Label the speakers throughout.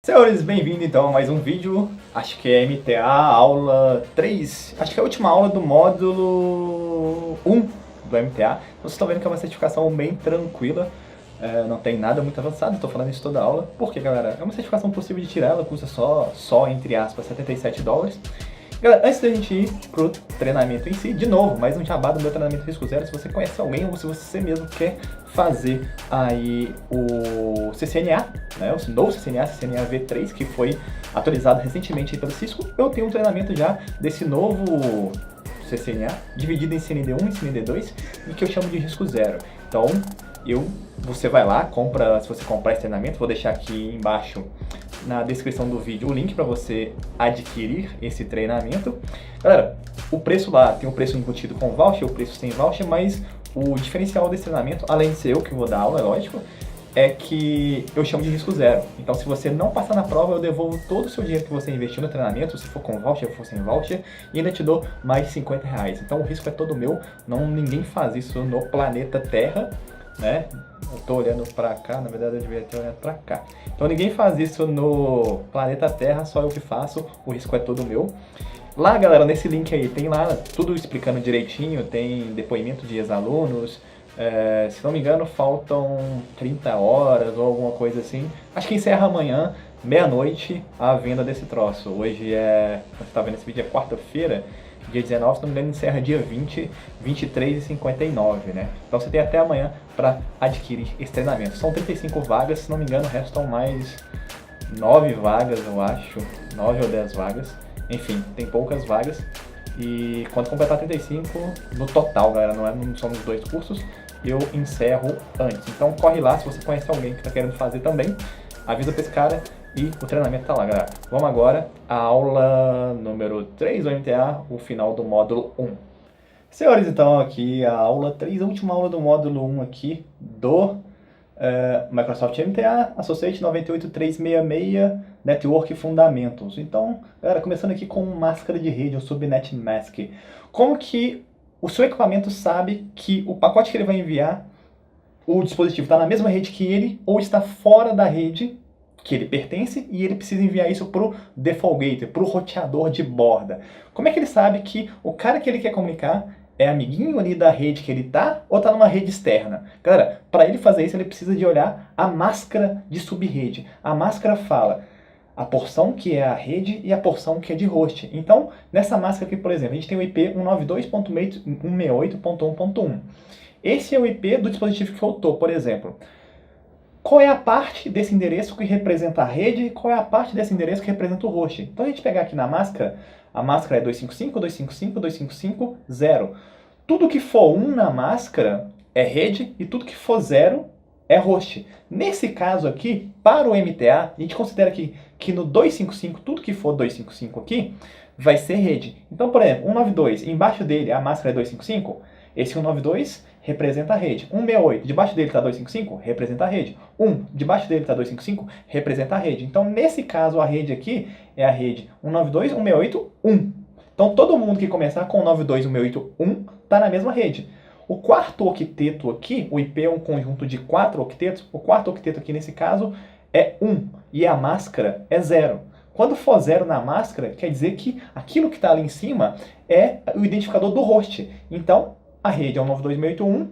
Speaker 1: Senhores, bem-vindo então a mais um vídeo, acho que é MTA aula 3, acho que é a última aula do módulo 1 do MTA. Vocês estão vendo que é uma certificação bem tranquila, não tem nada muito avançado, estou falando isso toda aula, porque galera, é uma certificação possível de tirar, ela custa só entre aspas, $77. Galera, antes da gente ir pro treinamento em si, de novo, mais um jabá do meu treinamento risco zero. Se você conhece alguém ou se você mesmo quer fazer aí o CCNA, né, o novo CCNA V3, que foi atualizado recentemente aí pelo Cisco, eu tenho um treinamento já desse novo CCNA, dividido em CND1 e CND2, e que eu chamo de risco zero. Então, você vai lá, se você comprar esse treinamento, vou deixar aqui embaixo na descrição do vídeo o link para você adquirir esse treinamento. Galera, o preço lá tem o preço embutido com voucher, o preço sem voucher, mas o diferencial desse treinamento, além de ser eu que vou dar aula, é lógico, é que eu chamo de risco zero. Então, se você não passar na prova, eu devolvo todo o seu dinheiro que você investiu no treinamento, se for com voucher, se for sem voucher, e ainda te dou mais R$50. Então, o risco é todo meu, ninguém faz isso no planeta Terra, né? Eu tô olhando pra cá, na verdade eu devia ter olhado pra cá. Então ninguém faz isso no planeta Terra, só eu que faço, o risco é todo meu. Lá, galera, nesse link aí, tem lá tudo explicando direitinho, tem depoimento de ex-alunos, se não me engano faltam 30 horas ou alguma coisa assim. Acho que encerra amanhã, meia-noite, a venda desse troço. Hoje quando você tá vendo esse vídeo, é quarta-feira. Dia 19, se não me engano, encerra dia 20, 23h59, né? Então você tem até amanhã para adquirir esse treinamento. São 35 vagas, se não me engano, restam mais 9 vagas, eu acho. 9 ou 10 vagas. Enfim, tem poucas vagas. E quando completar 35, no total, galera, não são os dois cursos, eu encerro antes. Então corre lá, se você conhece alguém que está querendo fazer também, avisa para esse cara. E o treinamento tá lá, galera. Vamos agora à aula número 3 do MTA, o final do módulo 1. Senhores, então aqui a aula 3, a última aula do módulo 1 aqui do Microsoft MTA Associate 98366 Network Fundamentals. Então, galera, começando aqui com máscara de rede, o Subnet Mask. Como que o seu equipamento sabe que o pacote que ele vai enviar, o dispositivo está na mesma rede que ele ou está fora da rede que ele pertence e ele precisa enviar isso para o default gateway, para o roteador de borda? Como é que ele sabe que o cara que ele quer comunicar é amiguinho ali da rede que ele tá ou tá numa rede externa? Galera, para ele fazer isso ele precisa de olhar a máscara de subrede. A máscara fala a porção que é a rede e a porção que é de host. Então, nessa máscara aqui, por exemplo, a gente tem o IP 192.168.1.1. Esse é o IP do dispositivo que eu tô, por exemplo. Qual é a parte desse endereço que representa a rede e qual é a parte desse endereço que representa o host? Então a gente pegar aqui na máscara, a máscara é 255.255.250. Tudo que for 1 na máscara é rede e tudo que for 0 é host. Nesse caso aqui, para o MTA, a gente considera que no 255, tudo que for 255 aqui, vai ser rede. Então, por exemplo, 192, embaixo dele a máscara é 255, esse 192 representa a rede. 168, debaixo dele está 255, representa a rede. 1, debaixo dele está 255, representa a rede. Então, nesse caso, a rede aqui é a rede 192, 168, 1. Então, todo mundo que começar com 192, 168, 1 está na mesma rede. O quarto octeto aqui, o IP é um conjunto de 4 octetos, o quarto octeto aqui nesse caso é 1 e a máscara é 0. Quando for 0 na máscara, quer dizer que aquilo que está ali em cima é o identificador do host. Então, a rede é o 92681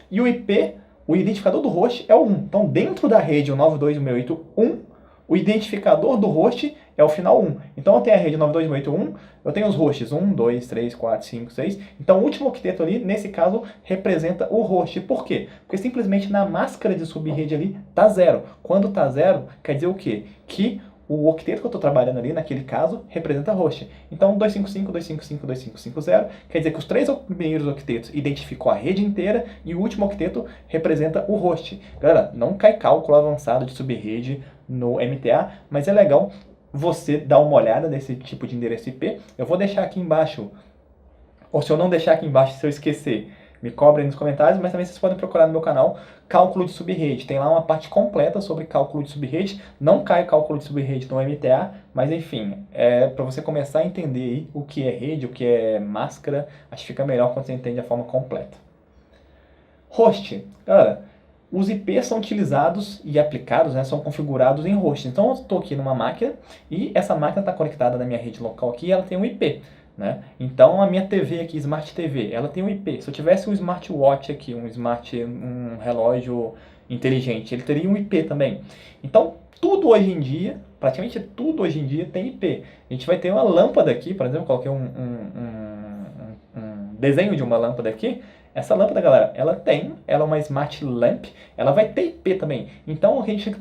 Speaker 1: e o IP, o identificador do host é o 1. Então, dentro da rede 192.168.1, o identificador do host é o final 1. Então, eu tenho a rede 92681, eu tenho os hosts 1, 2, 3, 4, 5, 6. Então, o último octeto ali, nesse caso, representa o host. Por quê? Porque simplesmente na máscara de subrede ali tá 0. Quando tá 0, quer dizer o quê? Que o octeto que eu estou trabalhando ali, naquele caso, representa host. Então, 255, 255, 2550 quer dizer que os 3 primeiros octetos identificam a rede inteira e o último octeto representa o host. Galera, não cai cálculo avançado de subrede no MTA, mas é legal você dar uma olhada nesse tipo de endereço IP. Eu vou deixar aqui embaixo, ou se eu não deixar aqui embaixo, se eu esquecer, me cobrem nos comentários, mas também vocês podem procurar no meu canal cálculo de subrede. Tem lá uma parte completa sobre cálculo de subrede. Não cai cálculo de subrede no MTA, mas enfim, é para você começar a entender aí o que é rede, o que é máscara. Acho que fica melhor quando você entende a forma completa. Host. Galera, os IPs são utilizados e aplicados, né, são configurados em host. Então eu estou aqui numa máquina e essa máquina está conectada na minha rede local aqui e ela tem um IP. Né? Então a minha TV aqui, Smart TV, ela tem um IP. Se eu tivesse um smartwatch aqui, um relógio inteligente, ele teria um IP também. Então tudo hoje em dia, praticamente tudo hoje em dia tem IP. A gente vai ter uma lâmpada aqui, por exemplo, eu coloquei um desenho de uma lâmpada aqui. Essa lâmpada, galera, ela é uma Smart Lamp, ela vai ter IP também. Então a gente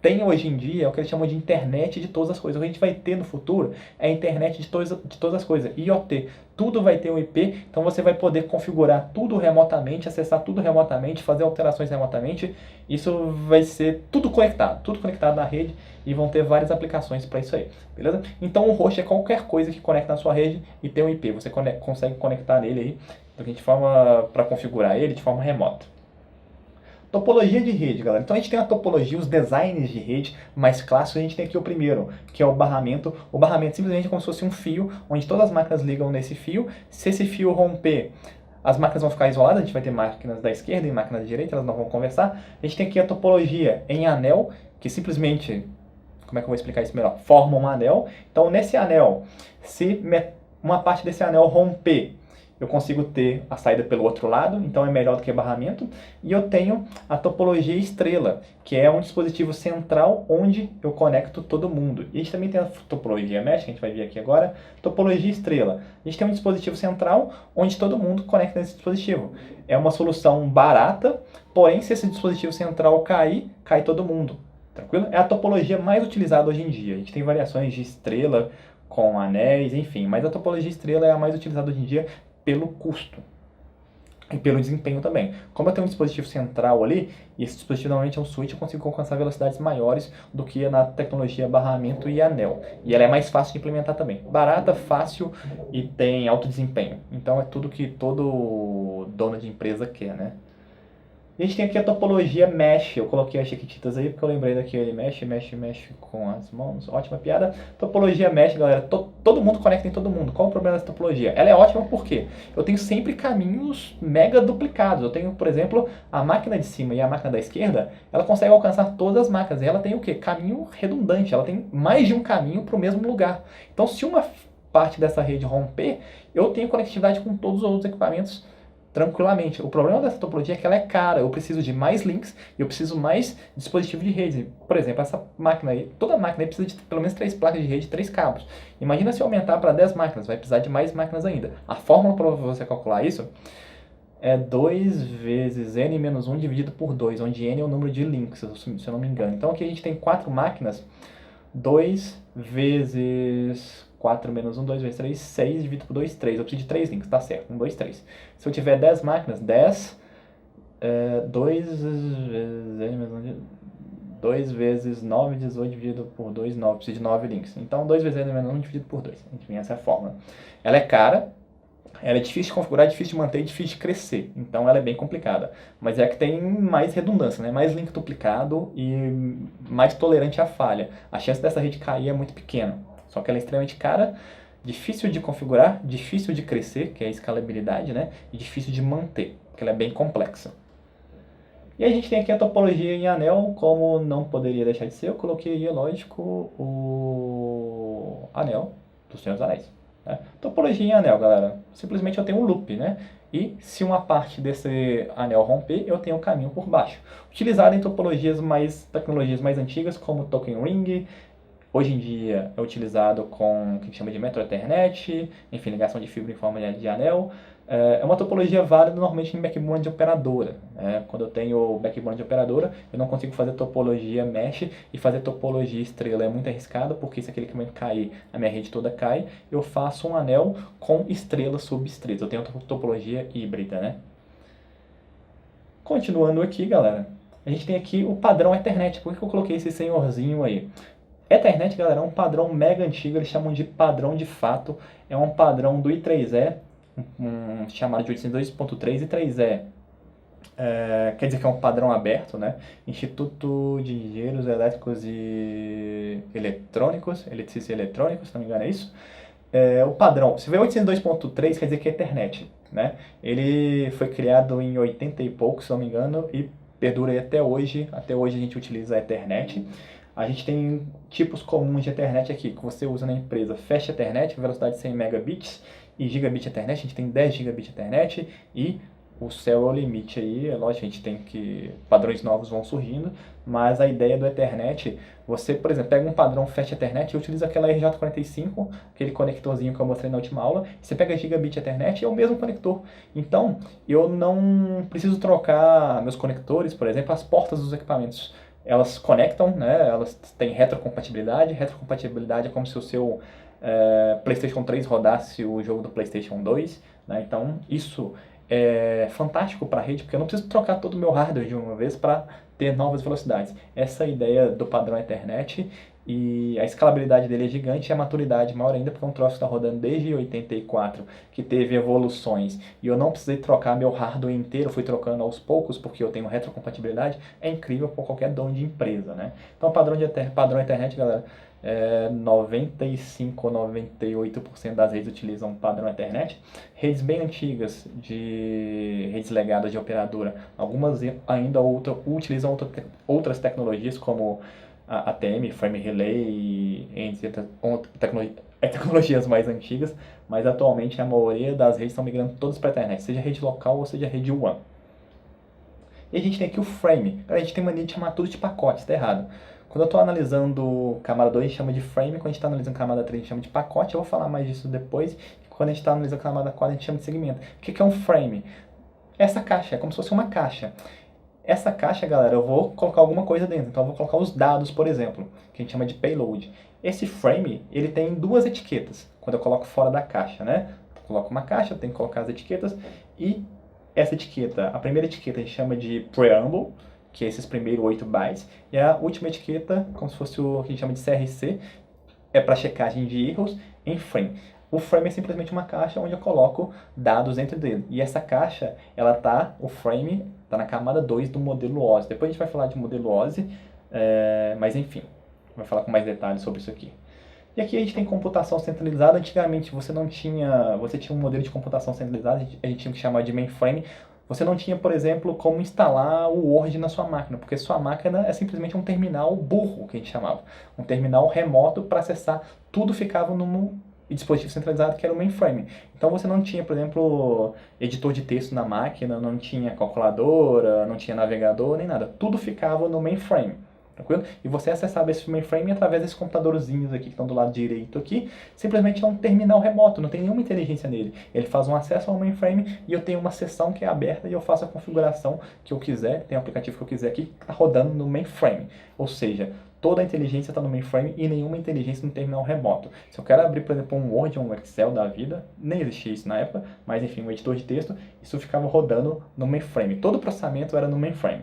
Speaker 1: tem hoje em dia é o que eles chamam de internet de todas as coisas. O que a gente vai ter no futuro é a internet de todas as coisas, IoT. Tudo vai ter um IP, então você vai poder configurar tudo remotamente, acessar tudo remotamente, fazer alterações remotamente. Isso vai ser tudo conectado na rede e vão ter várias aplicações para isso aí, beleza? Então o host é qualquer coisa que conecta na sua rede e tem um IP. Você consegue conectar nele aí de forma para configurar ele de forma remota. Topologia de rede, galera. Então a gente tem a topologia, os designs de rede mais clássicos. A gente tem aqui o primeiro, que é o barramento. O barramento simplesmente é como se fosse um fio, onde todas as máquinas ligam nesse fio. Se esse fio romper, as máquinas vão ficar isoladas. A gente vai ter máquinas da esquerda e máquinas da direita, elas não vão conversar. A gente tem aqui a topologia em anel, que simplesmente, como é que eu vou explicar isso melhor? Forma um anel. Então nesse anel, se uma parte desse anel romper, eu consigo ter a saída pelo outro lado, então é melhor do que barramento. E eu tenho a topologia estrela, que é um dispositivo central onde eu conecto todo mundo. E a gente também tem a topologia mesh, que a gente vai ver aqui agora, topologia estrela. A gente tem um dispositivo central onde todo mundo conecta nesse dispositivo. É uma solução barata, porém se esse dispositivo central cair, cai todo mundo. Tranquilo? É a topologia mais utilizada hoje em dia. A gente tem variações de estrela com anéis, enfim, mas a topologia estrela é a mais utilizada hoje em dia pelo custo e pelo desempenho também. Como eu tenho um dispositivo central ali, e esse dispositivo normalmente é um switch, eu consigo alcançar velocidades maiores do que na tecnologia barramento e anel. E ela é mais fácil de implementar também. Barata, fácil e tem alto desempenho. Então é tudo que todo dono de empresa quer, né? E a gente tem aqui a topologia mesh. Eu coloquei as chiquititas aí porque eu lembrei daquele mesh com as mãos. Ótima piada. Topologia mesh, galera. Todo mundo conecta em todo mundo. Qual o problema dessa topologia? Ela é ótima porque eu tenho sempre caminhos mega duplicados. Eu tenho, por exemplo, a máquina de cima e a máquina da esquerda. Ela consegue alcançar todas as máquinas. E ela tem o quê? Caminho redundante. Ela tem mais de um caminho para o mesmo lugar. Então, se uma parte dessa rede romper, eu tenho conectividade com todos os outros equipamentos tranquilamente. O problema dessa topologia é que ela é cara. Eu preciso de mais links e eu preciso mais dispositivo de rede. Por exemplo, essa máquina aí, toda máquina aí precisa de pelo menos 3 placas de rede, 3 cabos. Imagina se eu aumentar para 10 máquinas, vai precisar de mais máquinas ainda. A fórmula para você calcular isso é 2 vezes n menos 1 dividido por 2, onde n é o número de links, se eu não me engano. Então aqui a gente tem 4 máquinas, 2 vezes 4 menos 1, 2 vezes 3, 6 dividido por 2, 3. Eu preciso de 3 links, tá certo. 1, 2, 3. Se eu tiver 10 máquinas, 10, 2 vezes 9, 18 dividido por 2, 9. Eu preciso de 9 links. Então, 2 vezes n menos 1 dividido por 2. Enfim, essa é a fórmula. Ela é cara, ela é difícil de configurar, difícil de manter e difícil de crescer. Então, ela é bem complicada. Mas é a que tem mais redundância, né? Mais link duplicado e mais tolerante à falha. A chance dessa rede cair é muito pequena. Só que ela é extremamente cara, difícil de configurar, difícil de crescer, que é a escalabilidade, né? E difícil de manter, porque ela é bem complexa. E a gente tem aqui a topologia em anel, como não poderia deixar de ser, eu coloquei, é lógico, o anel dos Senhor dos Anéis. Né? Topologia em anel, galera. Simplesmente eu tenho um loop, né? E se uma parte desse anel romper, eu tenho um caminho por baixo. Utilizado em tecnologias mais antigas, como Token Ring. Hoje em dia é utilizado com o que chama de Metro Ethernet, enfim, ligação de fibra em forma de anel. É uma topologia válida normalmente em backbone de operadora. Quando eu tenho backbone de operadora, eu não consigo fazer topologia mesh e fazer topologia estrela. É muito arriscado, porque se aquele equipamento cair, a minha rede toda cai. Eu faço um anel com estrelas subestrelas. Eu tenho topologia híbrida, né? Continuando aqui, galera, a gente tem aqui o padrão Ethernet. Por que eu coloquei esse senhorzinho aí? Ethernet, galera, é um padrão mega antigo, eles chamam de padrão de fato. É um padrão do I3E, chamado de 802.3 e 3E. Quer dizer que é um padrão aberto, né? Instituto de Engenheiros Elétricos e Eletrônicos, Eletricistas e Eletrônicos, se não me engano é isso. O padrão, se vê 802.3 quer dizer que é Ethernet, né? Ele foi criado em 80 e pouco, se não me engano, e perdura aí até hoje a gente utiliza a Ethernet. A gente tem tipos comuns de Ethernet aqui, que você usa na empresa. Fast Ethernet, velocidade 100 megabits, e Gigabit Ethernet, a gente tem 10 Gigabit Ethernet, e o céu é o limite aí, é lógico, a gente tem que... padrões novos vão surgindo, mas a ideia do Ethernet, você, por exemplo, pega um padrão Fast Ethernet e utiliza aquela RJ45, aquele conectorzinho que eu mostrei na última aula, você pega Gigabit Ethernet e é o mesmo conector. Então, eu não preciso trocar meus conectores, por exemplo, as portas dos equipamentos. Elas conectam, né? Elas têm retrocompatibilidade. Retrocompatibilidade é como se o seu PlayStation 3 rodasse o jogo do PlayStation 2, né? Então, isso é fantástico para a rede, porque eu não preciso trocar todo o meu hardware de uma vez para ter novas velocidades. Essa é a ideia do padrão Ethernet, e a escalabilidade dele é gigante e a maturidade maior ainda, porque é um troço que está rodando desde 84, que teve evoluções, e eu não precisei trocar meu hardware inteiro, fui trocando aos poucos, porque eu tenho retrocompatibilidade. É incrível para qualquer dono de empresa, né? Então, padrão Ethernet, galera, 95 ou 98% das redes utilizam padrão Ethernet. Redes bem antigas, de redes legadas de operadora, algumas ainda utilizam outras tecnologias, como a ATM, Frame Relay, entre tecnologias mais antigas, mas atualmente a maioria das redes estão migrando todas para a Ethernet, seja rede local ou seja rede WAN. E a gente tem aqui o frame. A gente tem mania de chamar tudo de pacote, está errado. Quando eu estou analisando camada 2, a gente chama de frame. Quando a gente está analisando camada 3, a gente chama de pacote. Eu vou falar mais disso depois. Quando a gente está analisando camada 4, a gente chama de segmento. O que é um frame? Essa caixa, é como se fosse uma caixa. Essa caixa, galera, eu vou colocar alguma coisa dentro. Então eu vou colocar os dados, por exemplo, que a gente chama de payload. Esse frame, ele tem duas etiquetas, quando eu coloco fora da caixa, né? Eu coloco uma caixa, eu tenho que colocar as etiquetas, e essa etiqueta, a primeira etiqueta a gente chama de preamble, que é esses primeiros 8 bytes, e a última etiqueta, como se fosse o que a gente chama de CRC, é para checagem de erros em frame. O frame é simplesmente uma caixa onde eu coloco dados dentro dele. E essa caixa, o frame está na camada 2 do modelo OSI. Depois a gente vai falar de modelo OSI, mas enfim, vai falar com mais detalhes sobre isso aqui. E aqui a gente tem computação centralizada. Antigamente você tinha um modelo de computação centralizada, a gente tinha que chamar de mainframe. Você não tinha, por exemplo, como instalar o Word na sua máquina, porque sua máquina é simplesmente um terminal burro, que a gente chamava. Um terminal remoto para acessar. Tudo ficava num dispositivo centralizado, que era o mainframe. Então você não tinha, por exemplo, editor de texto na máquina, não tinha calculadora, não tinha navegador, nem nada. Tudo ficava no mainframe. Tranquilo? E você acessava esse mainframe através desses computadorzinhos aqui que estão do lado direito aqui. Simplesmente é um terminal remoto, não tem nenhuma inteligência nele. Ele faz um acesso ao mainframe e eu tenho uma seção que é aberta e eu faço a configuração que eu quiser, tem o aplicativo que eu quiser aqui, que está rodando no mainframe. Ou seja, toda a inteligência está no mainframe e nenhuma inteligência no terminal remoto. Se eu quero abrir, por exemplo, um Word ou um Excel da vida, nem existia isso na época, mas enfim, um editor de texto, isso ficava rodando no mainframe. Todo o processamento era no mainframe.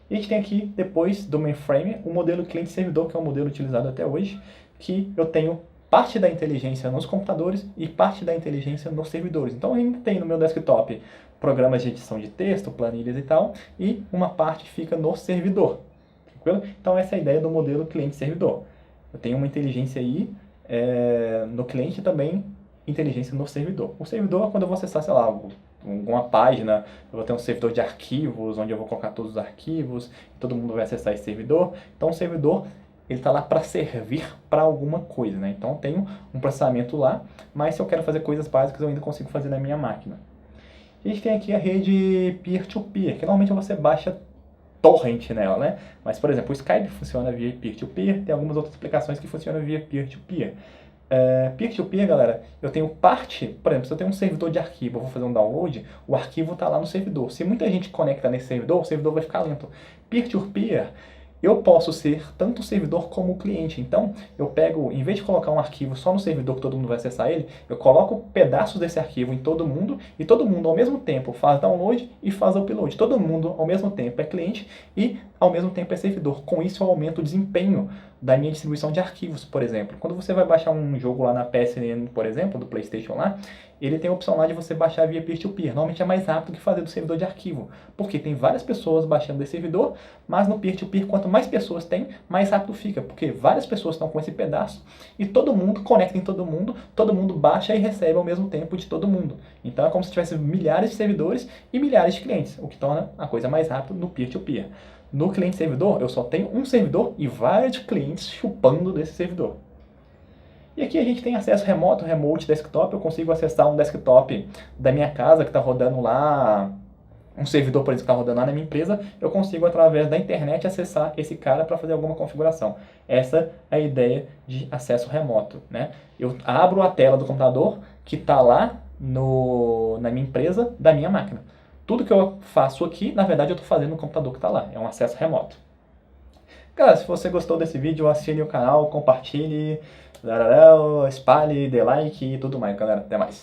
Speaker 1: E a gente tem aqui, depois do mainframe, o modelo cliente-servidor, que é o modelo utilizado até hoje, que eu tenho parte da inteligência nos computadores e parte da inteligência nos servidores. Então, eu ainda tenho no meu desktop programas de edição de texto, planilhas e tal, e uma parte fica no servidor. Tranquilo? Então, essa é a ideia do modelo cliente-servidor. Eu tenho uma inteligência aí no cliente e também inteligência no servidor. O servidor é quando eu vou acessar, sei lá, alguma página, eu vou ter um servidor de arquivos, onde eu vou colocar todos os arquivos, e todo mundo vai acessar esse servidor. Então o servidor, ele está lá para servir para alguma coisa, né? Então eu tenho um processamento lá, mas se eu quero fazer coisas básicas, eu ainda consigo fazer na minha máquina. A gente tem aqui a rede peer-to-peer, que normalmente você baixa torrent nela, né? Mas, por exemplo, o Skype funciona via peer-to-peer, tem algumas outras aplicações que funcionam via peer-to-peer. Peer-to-peer, galera, eu tenho parte, por exemplo, se eu tenho um servidor de arquivo, eu vou fazer um download, o arquivo está lá no servidor. Se muita gente conecta nesse servidor, o servidor vai ficar lento. Peer-to-peer, eu posso ser tanto o servidor como o cliente. Então, eu pego, em vez de colocar um arquivo só no servidor que todo mundo vai acessar ele, eu coloco pedaços desse arquivo em todo mundo, e todo mundo ao mesmo tempo faz download e faz upload. Todo mundo ao mesmo tempo é cliente, e ao mesmo tempo é servidor. Com isso eu aumento o desempenho da minha distribuição de arquivos, por exemplo. Quando você vai baixar um jogo lá na PSN, por exemplo, do PlayStation lá, ele tem a opção lá de você baixar via peer-to-peer. Normalmente é mais rápido que fazer do servidor de arquivo, porque tem várias pessoas baixando desse servidor, mas no peer-to-peer, quanto mais pessoas tem, mais rápido fica, porque várias pessoas estão com esse pedaço e todo mundo conecta em todo mundo baixa e recebe ao mesmo tempo de todo mundo. Então é como se tivesse milhares de servidores e milhares de clientes, o que torna a coisa mais rápida no peer-to-peer. No cliente-servidor, eu só tenho um servidor e vários clientes chupando desse servidor. E aqui a gente tem acesso remoto, remote desktop. Eu consigo acessar um desktop da minha casa que está rodando lá, um servidor, por exemplo, que está rodando lá na minha empresa. Eu consigo, através da internet, acessar esse cara para fazer alguma configuração. Essa é a ideia de acesso remoto, né? Eu abro a tela do computador que está lá na minha empresa, da minha máquina. Tudo que eu faço aqui, na verdade, eu estou fazendo no computador que está lá. É um acesso remoto. Galera, se você gostou desse vídeo, assine o canal, compartilhe, espalhe, dê like e tudo mais, galera. Até mais.